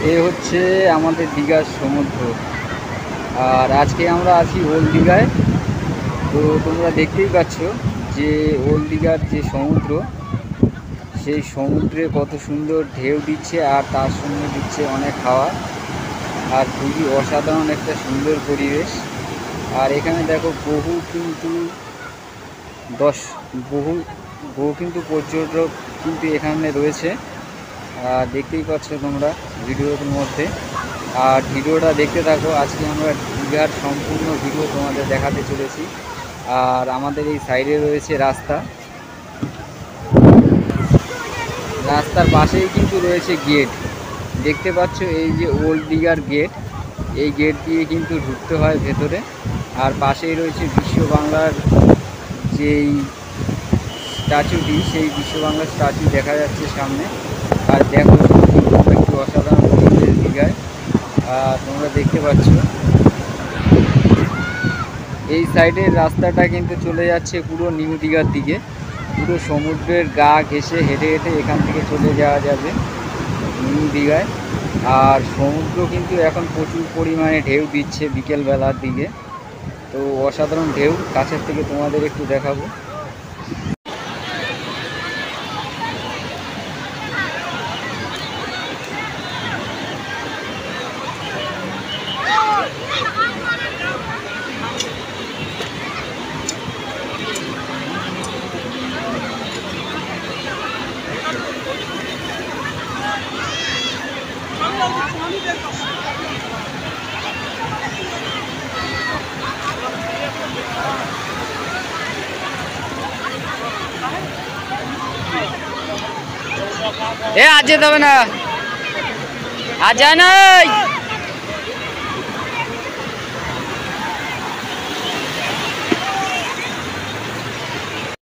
এ হচ্ছে আমাদের দীঘার সমুদ্র। আর আজকে আমরা আছি ওল্ড দীঘায়। তো তোমরা দেখতেই পাচ্ছ যে ওল্ড দীঘার যে সমুদ্র, সেই সমুদ্রে কত সুন্দর ঢেউ দিচ্ছে আর তার সঙ্গে দিচ্ছে অনেক হাওয়া। আর খুবই অসাধারণ একটা সুন্দর পরিবেশ। আর এখানে দেখো বহু কিন্তু পর্যটক কিন্তু এখানে রয়েছে। দেখতেই পাচ্ছ তোমরা ভিডিওর মধ্যে। আর ভিডিওটা দেখতে থাকো। আজকে আমরা দীঘার সম্পূর্ণ ভিডিও তোমাদের দেখাতে চলেছি। আর আমাদের এই সাইডে রয়েছে রাস্তার পাশেই কিন্তু রয়েছে গেট। দেখতে পাচ্ছ এই যে ওল্ড দীঘার গেট, এই গেট দিয়ে কিন্তু ঢুকতে হয় ভেতরে। আর পাশেই রয়েছে বিশ্ব বাংলার যেই স্ট্যাচুটি, সেই বিশ্ব বাংলার স্ট্যাচু দেখা যাচ্ছে সামনে। আর দেখো একটু অসাধারণ পরিবেশ দীঘায় তোমরা দেখতে পাচ্ছ। এই সাইডের রাস্তাটা কিন্তু চলে যাচ্ছে পুরো নিউ দীঘার দিকে। পুরো সমুদ্রের গা ঘেঁষে হেঁটে হেঁটে এখান থেকে চলে যাওয়া যাবে নিউ দীঘায়। আর সমুদ্র কিন্তু এখন প্রচুর পরিমাণে ঢেউ দিচ্ছে বিকেলবেলার দিকে। তো অসাধারণ ঢেউ, কাছের থেকে তোমাদের একটু দেখাবো। আজ যেতে হবে না, আজ যায় না।